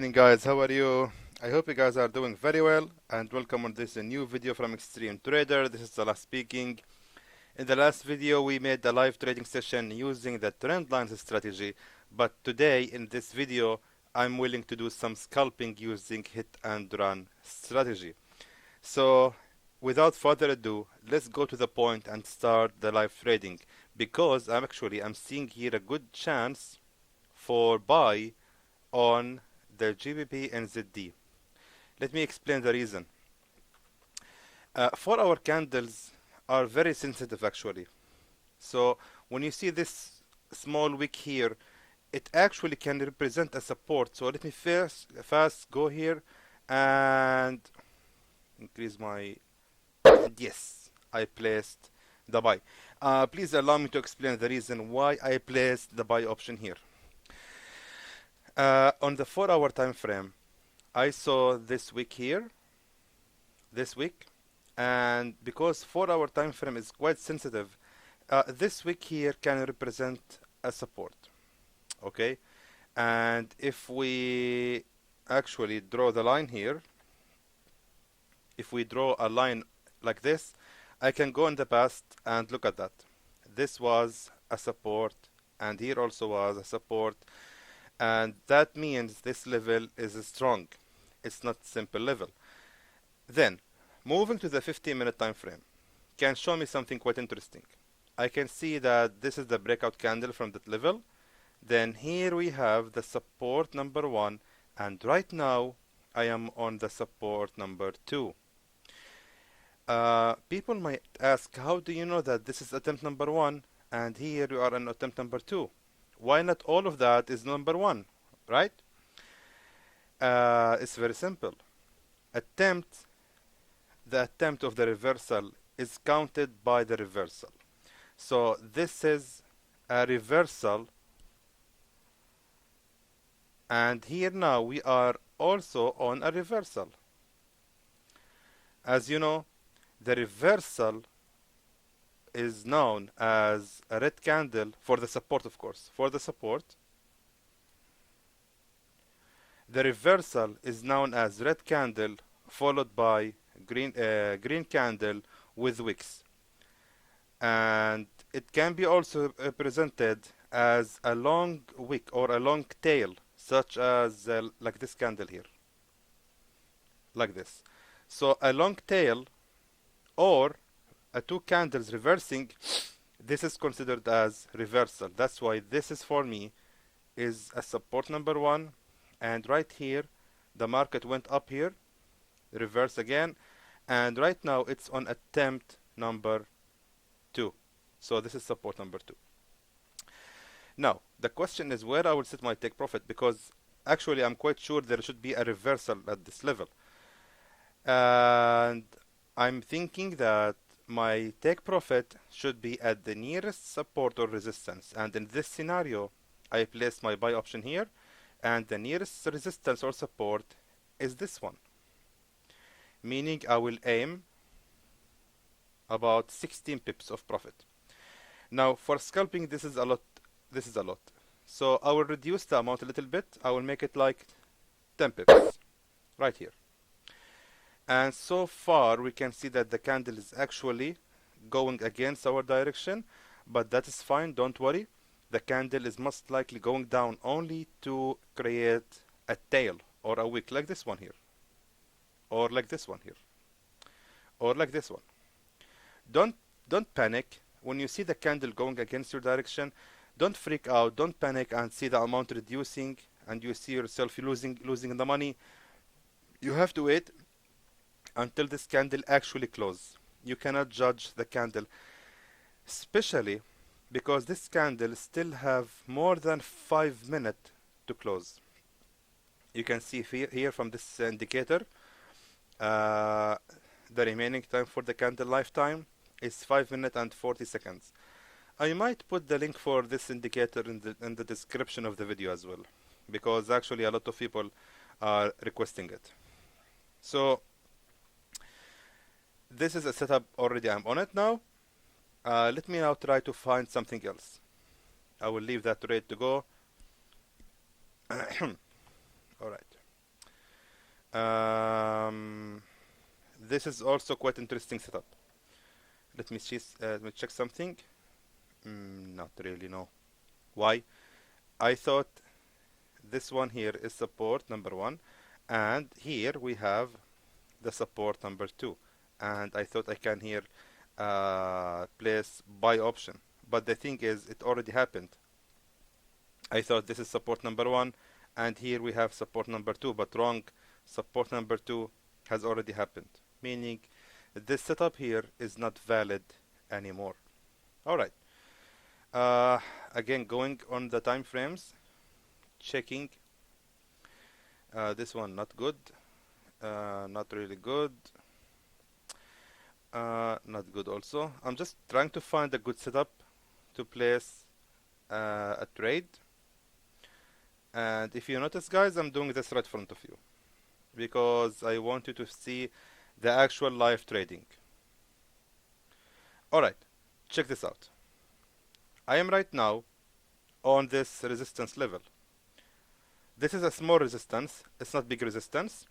morning guys, how are you? I hope you guys are doing very well and welcome on this new video from Extreme Trader. This is Salah speaking. In the last video we made the live trading session using the trend lines strategy, but today in this video I'm willing to do some scalping using hit and run strategy. So without further ado, let's go to the point and start the live trading, because I'm seeing here a good chance for buy on the GBP and ZD. Let me explain the reason. 4-hour candles are very sensitive actually. So when you see this small wick here, it actually can represent a support. So let me fast go here and increase my, and yes, I placed the buy. Please allow me to explain the reason why I placed the buy option here. On the 4-hour time frame, I saw this wick here, this wick, and because 4-hour time frame is quite sensitive, this wick here can represent a support. Okay, and if we actually draw the line here, if we draw a line like this, I can go in the past and look at that. This was a support, and here also was a support. And that means this level is strong. It's not simple level. Then, moving to the 15-minute time frame can show me something quite interesting. I can see that this is the breakout candle from that level. Then here we have the support number 1, and right now I am on the support number 2. People might ask, how do you know that this is attempt number 1 and here you are on attempt number 2? Why not all of that is number 1, right? It's very simple. The attempt of the reversal is counted by the reversal. So this is a reversal, and here now we are also on a reversal. As you know, the reversal is known as a red candle for the support, of course. For the support, the reversal is known as red candle followed by green candle with wicks, and it can be also represented as a long wick or a long tail, such as like this candle here, like this. So a long tail or two candles reversing, this is considered as reversal. That's why this is, for me, is a support number 1, and right here the market went up here, reverse again, and right now it's on attempt number 2. So this is support number 2. Now the question is where I will set my take profit, because actually I'm quite sure there should be a reversal at this level, and I'm thinking that my take profit should be at the nearest support or resistance, and in this scenario I placed my buy option here, and the nearest resistance or support is this one, meaning I will aim about 16 pips of profit. Now for scalping, this is a lot, so I will reduce the amount a little bit. I will make it like 10 pips right here. And so far we can see that the candle is actually going against our direction, but that is fine, don't worry. The candle is most likely going down only to create a tail or a wick like this one here, or like this one here, or like this one. Don't panic when you see the candle going against your direction. Don't freak out, don't panic and see the amount reducing and you see yourself losing the money. You have to wait until this candle actually closes. You cannot judge the candle, especially because this candle still have more than 5 minutes to close. You can see here from this indicator, the remaining time for the candle lifetime is 5 minutes and 40 seconds. I might put the link for this indicator in the description of the video as well, because actually a lot of people are requesting it. So this is a setup already. I'm on it now. Let me now try to find something else. I will leave that trade to go. Alright. This is also quite interesting setup. Let me check something. Not really, no. Why? I thought this one here is support number one, and here we have the support number two, and I thought I can here place buy option, but the thing is it already happened. I thought this is support number one, and here we have support number two, but wrong. Support number two has already happened, meaning this setup here is not valid anymore. All right. Again, going on the time frames, checking. This one not good, not really good, not good also. I'm just trying to find a good setup to place a trade. And if you notice, guys, I'm doing this right in front of you because I want you to see the actual live trading. Alright, check this out. I am right now on this resistance level. This is a small resistance, it's not big resistance.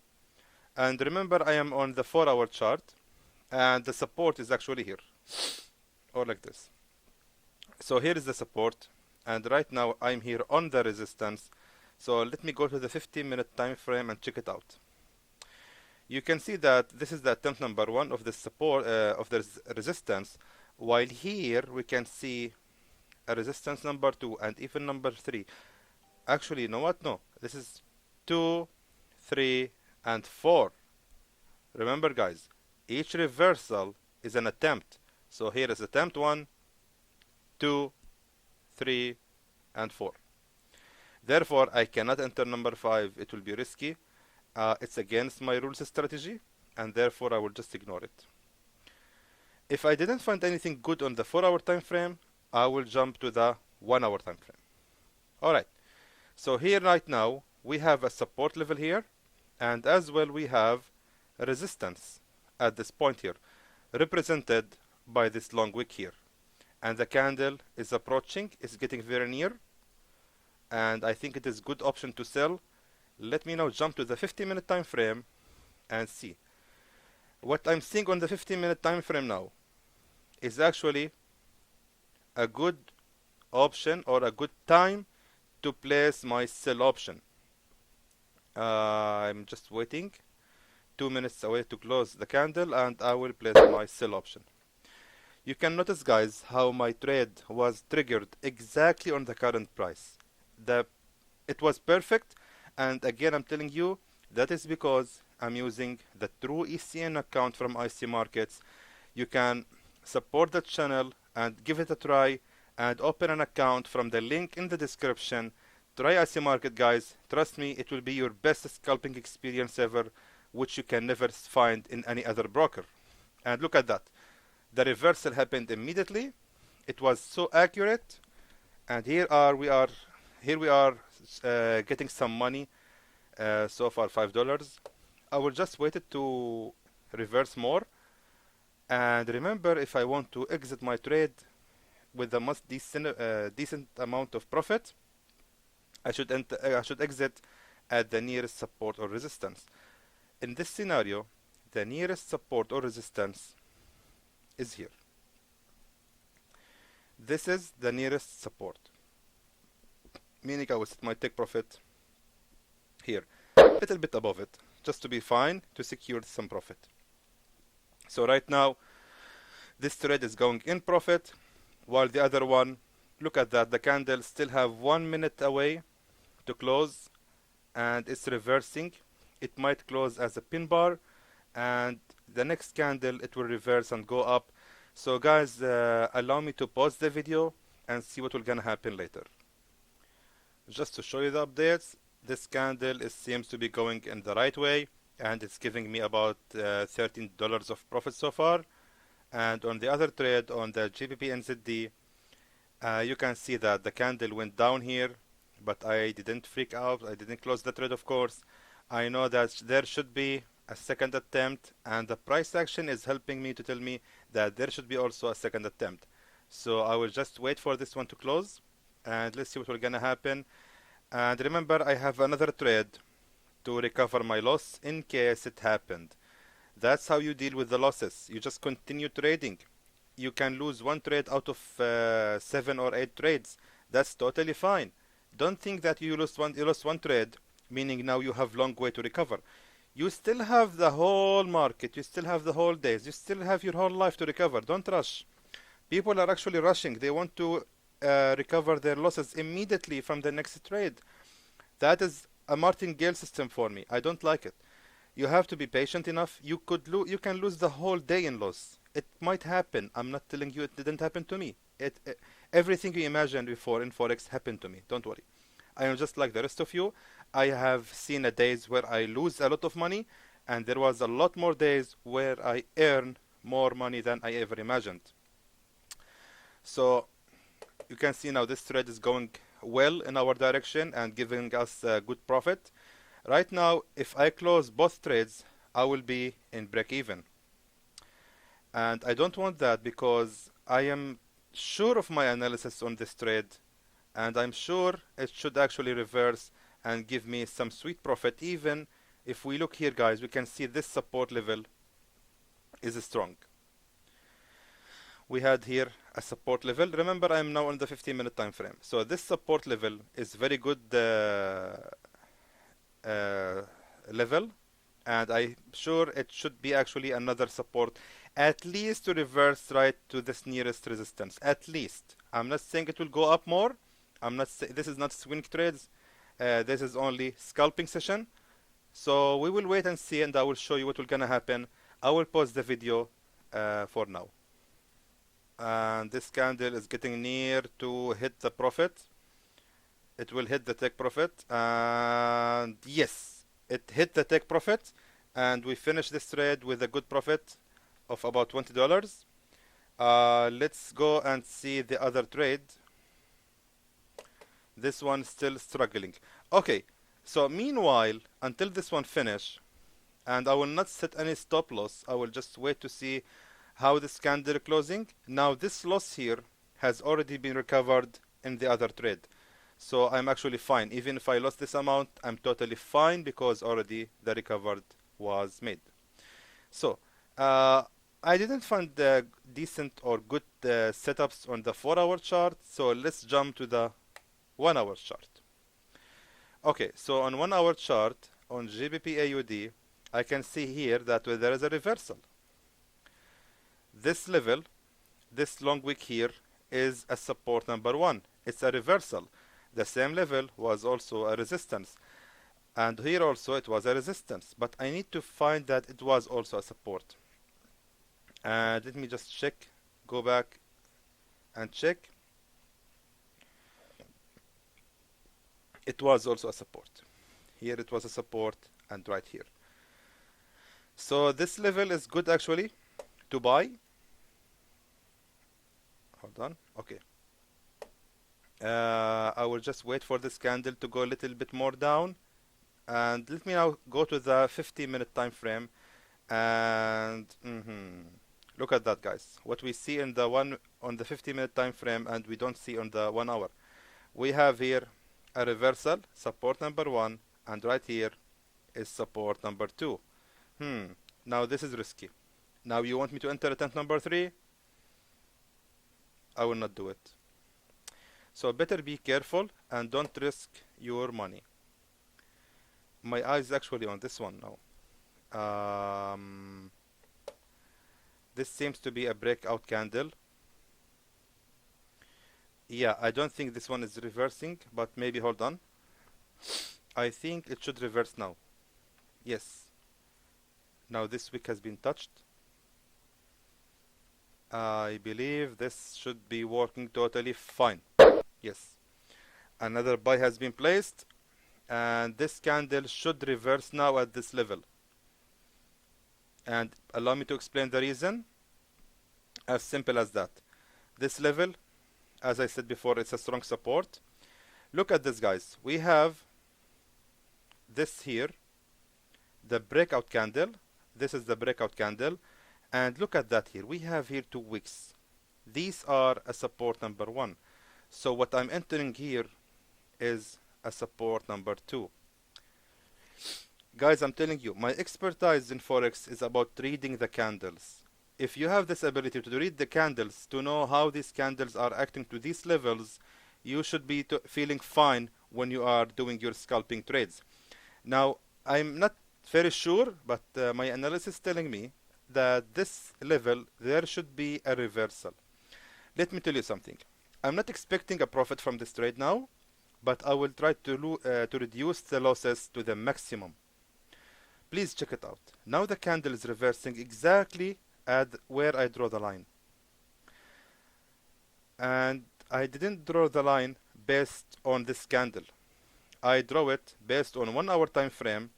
And remember, I am on the 4-hour chart, and the support is actually here, or like this. So here is the support, and right now I'm here on the resistance. So let me go to the 15-minute time frame and check it out. You can see that this is the attempt number one of the support of the resistance, while here we can see a resistance number two and even number three. Actually, you know what? No, this is 2, 3, and 4. Remember, guys, each reversal is an attempt. So here is attempt 1, 2, 3, and 4. Therefore, I cannot enter number 5. It will be risky. It's against my rules strategy, and therefore I will just ignore it. If I didn't find anything good on the 4-hour time frame, I will jump to the 1-hour time frame. Alright, so here right now we have a support level here, and as well we have a resistance at this point here, represented by this long wick here. And the candle is approaching, it's getting very near, and I think it is a good option to sell. Let me now jump to the 15-minute time frame and see. What I'm seeing on the 15-minute time frame now is actually a good option or a good time to place my sell option. I'm just waiting 2 minutes away to close the candle, and I will place my sell option. You can notice, guys, how my trade was triggered exactly on the current price. It was perfect, and again I'm telling you that is because I'm using the true ECN account from IC Markets. You can support the channel and give it a try and open an account from the link in the description. Try IC Market, guys. Trust me, it will be your best scalping experience ever, which you can never find in any other broker. And look at that. The reversal happened immediately. It was so accurate, and here we are getting some money. So far $5. I will just wait it to reverse more. And remember, if I want to exit my trade with the most decent amount of profit, I should exit at the nearest support or resistance. In this scenario, the nearest support or resistance is here. This is the nearest support, meaning I will set my take profit here, a little bit above it, just to be fine, to secure some profit. So right now, this trade is going in profit, while the other one, look at that, the candle still have 1 minute away to close, and it's reversing. It might close as a pin bar, and the next candle it will reverse and go up. So guys, allow me to pause the video and see what will gonna happen later. Just to show you the updates, this candle seems to be going in the right way, and it's giving me about $13 of profit so far. And on the other trade, on the GBP NZD, you can see that the candle went down here, but I didn't freak out. I didn't close the trade, of course. I know that there should be a second attempt, and the price action is helping me to tell me that there should be also a second attempt. So I will just wait for this one to close, and let's see what will gonna happen. And remember, I have another trade to recover my loss in case it happened. That's how you deal with the losses. You just continue trading. You can lose one trade out of 7 or 8 trades. That's totally fine. Don't think that you lost one trade, meaning now you have long way to recover. You still have the whole market. You still have the whole days. You still have your whole life to recover. Don't rush. People are actually rushing. They want to recover their losses immediately from the next trade. That is a martingale system for me. I don't like it. You have to be patient enough. You can lose the whole day in loss. It might happen. I'm not telling you it didn't happen to me. Everything you imagined before in Forex happened to me. Don't worry. I am just like the rest of you. I have seen a days where I lose a lot of money, and there was a lot more days where I earn more money than I ever imagined. So you can see now this trade is going well in our direction and giving us a good profit. Right now, if I close both trades, I will be in break even. And I don't want that because I am sure of my analysis on this trade, and I'm sure it should actually reverse and give me some sweet profit. Even if we look here, guys, we can see this support level is strong. We had here a support level. Remember, I'm now on the 15-minute time frame. So this support level is very good level, and I'm sure it should be actually another support, at least to reverse right to this nearest resistance. At least. I'm not saying it will go up more. I'm not saying this is not swing trades. This is only scalping session. So we will wait and see, and I will show you what will gonna happen. I will pause the video for now. And this candle is getting near to hit the profit. It will hit the take profit, and yes, it hit the take profit, and we finished this trade with a good profit of about $20. Let's go and see the other trade. This one still struggling. Okay, so meanwhile, until this one finish, and I will not set any stop loss, I will just wait to see how this candle closing. Now this loss here has already been recovered in the other trade. So I'm actually fine. Even if I lost this amount, I'm totally fine because already the recovered was made. So I didn't find the decent or good setups on the 4-hour chart. So let's jump to the 1-hour chart. Okay, so on 1-hour chart on GBP AUD, I can see here that there is a reversal. This level, this long wick here, is a support number 1. It's a reversal. The same level was also a resistance, and here also it was a resistance, but I need to find that it was also a support. And let me just check, go back and check. It was also a support. Here it was a support, and right here. So this level is good actually to buy. Hold on. Okay. I will just wait for this candle to go a little bit more down, and let me now go to the 50-minute time frame, and look at that, guys. What we see in the 50-minute time frame and we don't see on the 1 hour. We have here a reversal, support number 1, and right here is support number 2. Now this is risky. Now you want me to enter attempt number 3? I will not do it. So better be careful and don't risk your money. My eye is actually on this one now. This seems to be a breakout candle. Yeah, I don't think this one is reversing, but maybe hold on. I think it should reverse now. Yes. Now this wick has been touched. I believe this should be working totally fine. Yes. Another buy has been placed, and this candle should reverse now at this level. And allow me to explain the reason. As simple as that. This level, as I said before, it's a strong support. Look at this, guys. We have this here, the breakout candle. This is the breakout candle. And look at that here. We have here 2 wicks. These are a support number 1. So what I'm entering here is a support number 2. Guys, I'm telling you, my expertise in Forex is about reading the candles. If you have this ability to read the candles, to know how these candles are acting to these levels, you should be feeling fine when you are doing your scalping trades. Now, I'm not very sure, but my analysis is telling me that this level, there should be a reversal. Let me tell you something. I'm not expecting a profit from this trade now, but I will try to reduce the losses to the maximum. Please check it out. Now the candle is reversing exactly at where I draw the line. And I didn't draw the line based on this candle. I draw it based on 1 hour time frame,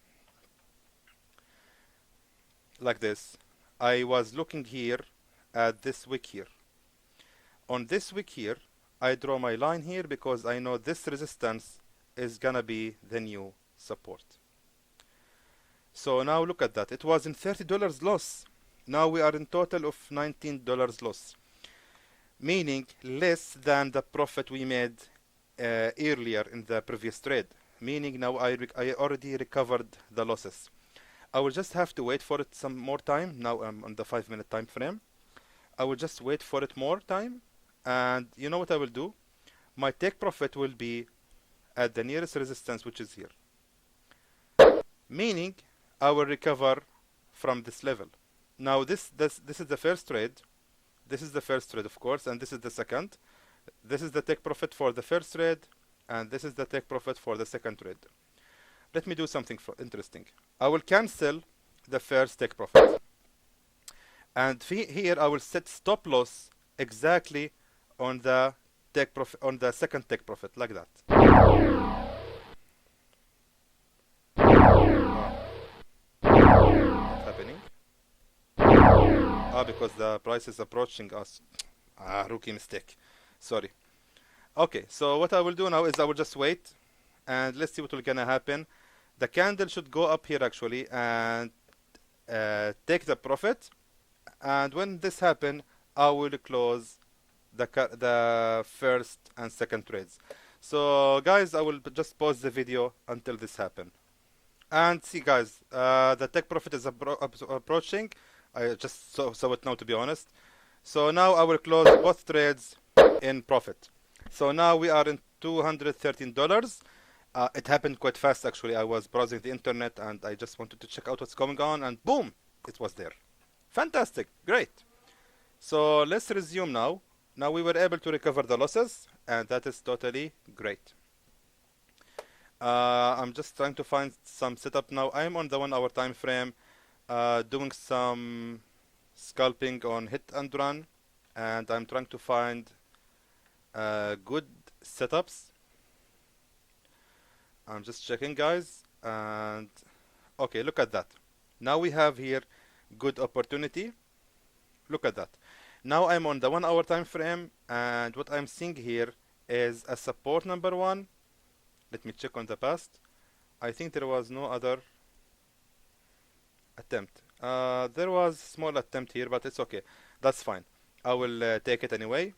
like this. I was looking here at this wick here. On this wick here, I draw my line here because I know this resistance is gonna be the new support. So now look at that. It was in $30 loss. Now we are in total of $19 loss, meaning less than the profit we made earlier in the previous trade. Meaning now I already recovered the losses. I will just have to wait for it some more time. Now I'm on the 5-minute time frame. I will just wait for it more time, and you know what I will do? My take profit will be at the nearest resistance, which is here. Meaning I will recover from this level. Now this is the first trade. This is the first trade, of course, and this is the second. This is the take profit for the first trade, and this is the take profit for the second trade. Let me do something interesting. I will cancel the first take profit, and here I will set stop loss exactly on the take profit, on the second take profit, like that. What's happening? Because the price is approaching us. Rookie mistake. Sorry. Okay, so what I will do now is I will just wait, and let's see what will gonna happen. The candle should go up here actually and take the profit, and when this happen, I will close the first and second trades. So guys, I will just pause the video until this happen. And see guys, the take profit is approaching. I just saw it now, to be honest. So now I will close both trades in profit. So now we are in $213. It happened quite fast actually. I was browsing the internet and I just wanted to check out what's going on, and boom, it was there. Fantastic, great. So let's resume now. Now we were able to recover the losses, and that is totally great. I'm just trying to find some setup now. I'm on the 1 hour time frame, doing some scalping on Hit&Run, and I'm trying to find good setups. I'm just checking guys, and okay, look at that. Now we have here good opportunity. Look at that. Now I'm on the 1 hour time frame, and what I'm seeing here is a support number 1. Let me check on the past. I think there was no other attempt. There was a small attempt here, but it's okay. That's fine. I will take it anyway.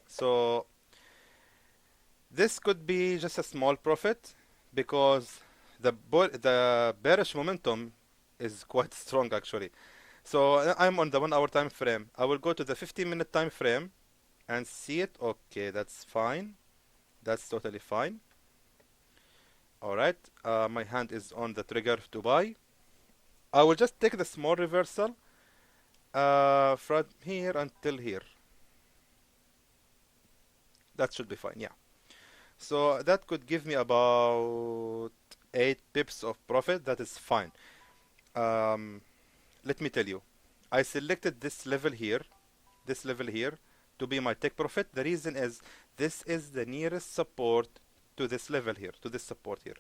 So this could be just a small profit because the bearish momentum is quite strong actually. So I'm on the 1 hour time frame. I will go to the 15-minute time frame and see it. Okay, that's fine. That's totally fine. Alright, my hand is on the trigger to buy. I will just take the small reversal from here until here. That should be fine, yeah. So that could give me about 8 pips of profit. That is fine. Let me tell you, I selected this level here to be my take profit. The reason is this is the nearest support to this level here, to this support here.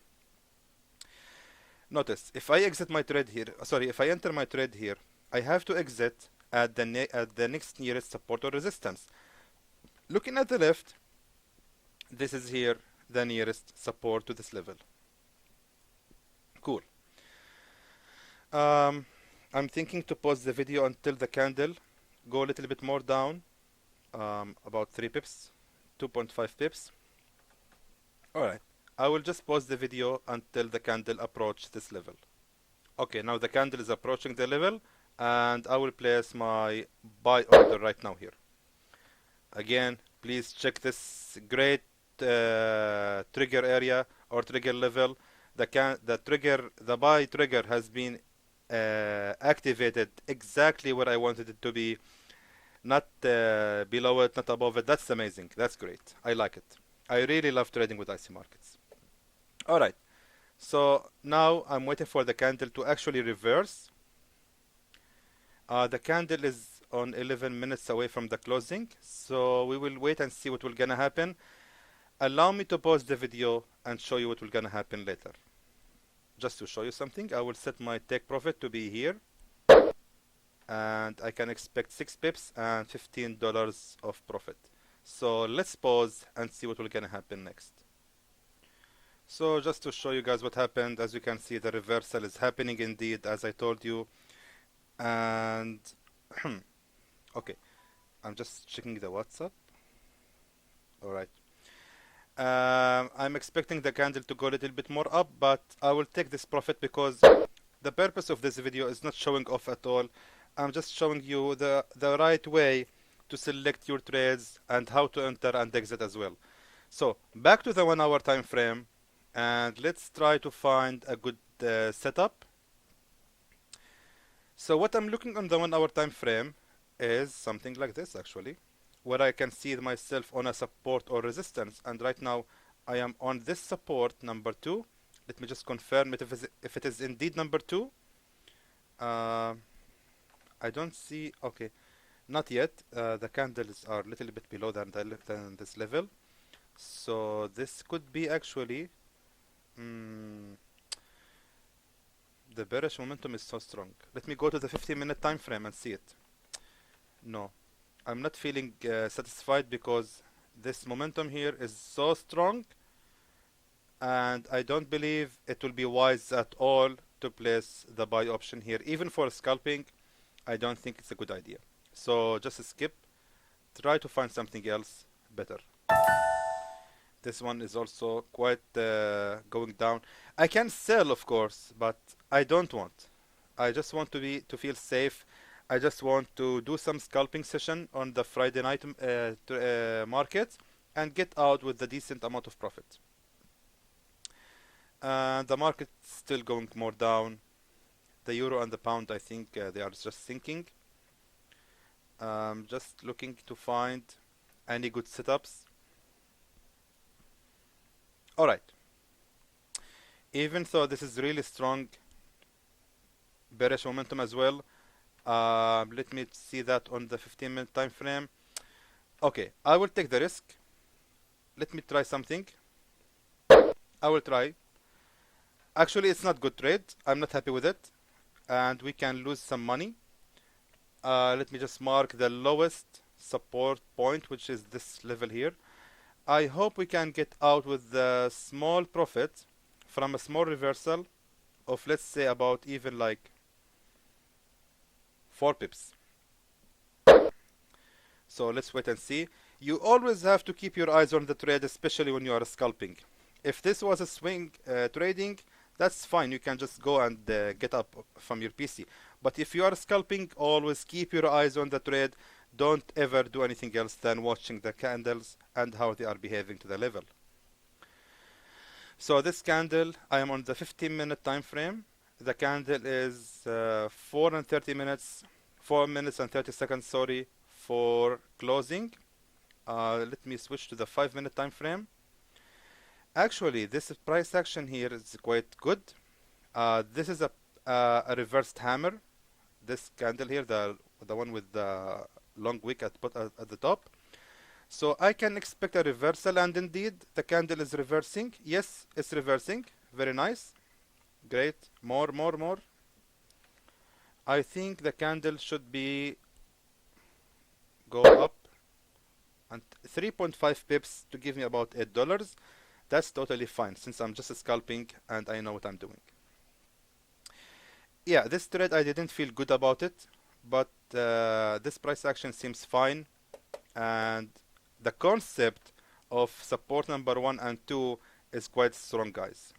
Notice, if I exit my trade here, sorry, if I enter my trade here, I have to exit at the next nearest support or resistance. Looking at the left, this is here the nearest support to this level. Cool. I'm thinking to pause the video until the candle go a little bit more down, about 3 pips, 2.5 pips. Alright, I will just pause the video until the candle approach this level. Okay, now the candle is approaching the level, and I will place my buy order right now here. Again, please check this great trigger area or trigger level. The buy trigger has been activated exactly where I wanted it to be, not below it, not above it. That's amazing. That's great. I like it. I really love trading with IC markets. All right. So now I'm waiting for the candle to actually reverse. The candle is on 11 minutes away from the closing, so we will wait and see what will gonna happen. Allow me to pause the video and show you what will gonna happen later. Just to show you something, I will set my take profit to be here, and I can expect 6 pips and $15 of profit. So let's pause and see what will gonna happen next. So just to show you guys what happened, as you can see, the reversal is happening indeed, as I told you. And okay, I'm just checking the WhatsApp. All right. I'm expecting the candle to go a little bit more up, but I will take this profit because the purpose of this video is not showing off at all. I'm just showing you the right way to select your trades and how to enter and exit as well. So back to the 1 hour time frame, and let's try to find a good setup. So what I'm looking on the 1 hour time frame is something like this actually, where I can see myself on a support or resistance, and right now I am on this support number 2. Let me just confirm it if it is indeed number 2. I don't see, okay, not yet. The candles are a little bit below than this level, so this could be actually the bearish momentum is so strong. Let me go to the 15-minute time frame and see it. No, I'm not feeling satisfied because this momentum here is so strong, and I don't believe it will be wise at all to place the buy option here. Even for scalping, I don't think it's a good idea. So just skip. Try to find something else better. This one is also quite going down. I can sell, of course, but I don't want. I just want to feel safe. I just want to do some scalping session on the Friday night market and get out with a decent amount of profit. The market's still going more down. The euro and the pound, I think they are just sinking. Just looking to find any good setups. Alright. Even though this is really strong bearish momentum as well, let me see that on the 15-minute time frame. Okay, I will take the risk. Let me try something. I will try. Actually, it's not good trade. I'm not happy with it, and we can lose some money. Let me just mark the lowest support point, which is this level here. I hope we can get out with the small profit from a small reversal of, let's say, about even like 4 pips. So let's wait and see. You always have to keep your eyes on the trade, especially when you are scalping. If this was a swing trading, that's fine. You can just go and get up from your PC. But if you are scalping, always keep your eyes on the trade. Don't ever do anything else than watching the candles and how they are behaving to the level. So this candle, I am on the 15-minute time frame. The candle is 4 minutes and 30 seconds, sorry, for closing. Let me switch to the 5-minute time frame. Actually, this price action here is quite good. This is a reversed hammer. This candle here, the one with the long wick at the top. So I can expect a reversal, and indeed the candle is reversing. Yes, it's reversing. Very nice. Great. More. I think the candle should be go up and 3.5 pips to give me about $8. That's totally fine since I'm just scalping and I know what I'm doing. Yeah, this trade I didn't feel good about it, but this price action seems fine, and the concept of support number 1 and 2 is quite strong, guys.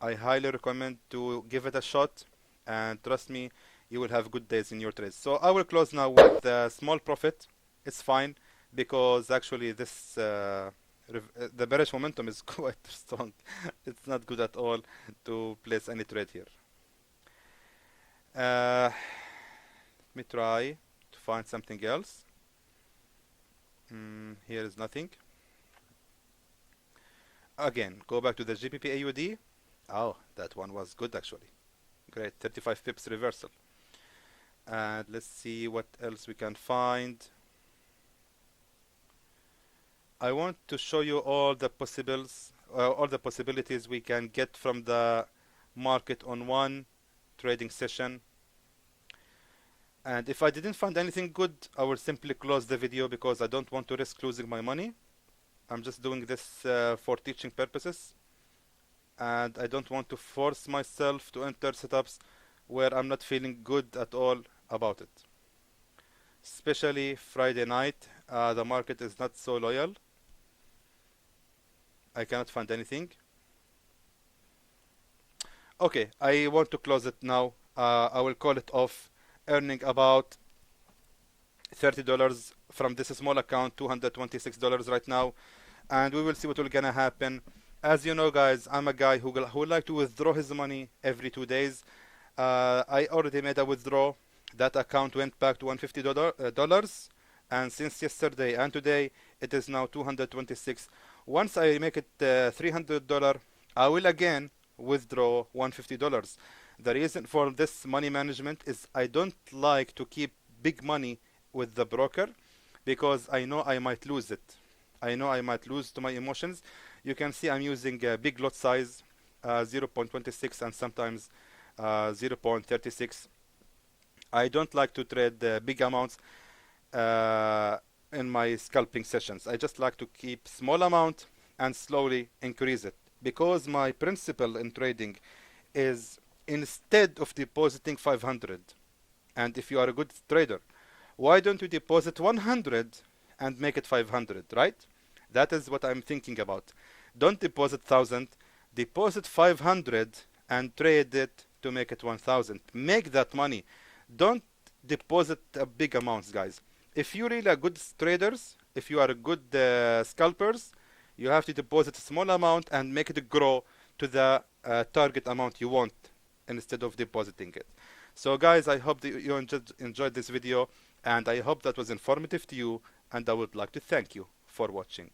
I highly recommend to give it a shot, and trust me, you will have good days in your trades. So I will close now with a small profit. It's fine because actually this the bearish momentum is quite strong. It's not good at all to place any trade here. Let me try to find something else. Here is nothing. Again, go back to the GBP AUD. Oh, that one was good actually. Great, 35 pips reversal. And let's see what else we can find. I want to show you all the possibilities we can get from the market on one trading session. And if I didn't find anything good, I will simply close the video because I don't want to risk losing my money. I'm just doing this for teaching purposes, and I don't want to force myself to enter setups where I'm not feeling good at all about it. Especially Friday night, the market is not so loyal. I cannot find anything. Okay, I want to close it now. I will call it off, earning about $30 from this small account, $226 right now, and we will see what will gonna happen. As you know, guys, I'm a guy who like to withdraw his money every 2 days. I already made a withdrawal. That account went back to $150, and since yesterday and today, it is now 226. Once I make it $300, I will again withdraw $150. The reason for this money management is I don't like to keep big money with the broker because I know I might lose it. I know I might lose to my emotions. You can see I'm using a big lot size, 0.26 and sometimes 0.36. I don't like to trade big amounts in my scalping sessions. I just like to keep small amount and slowly increase it because my principle in trading is instead of depositing 500, and if you are a good trader, why don't you deposit 100 and make it 500, right? That is what I'm thinking about. Don't deposit 1,000, deposit 500 and trade it to make it 1,000. Make that money. Don't deposit big amounts, guys. If you really are good traders, if you are good scalpers, you have to deposit a small amount and make it grow to the target amount you want instead of depositing it. So guys, I hope that you enjoyed this video, and I hope that was informative to you, and I would like to thank you for watching.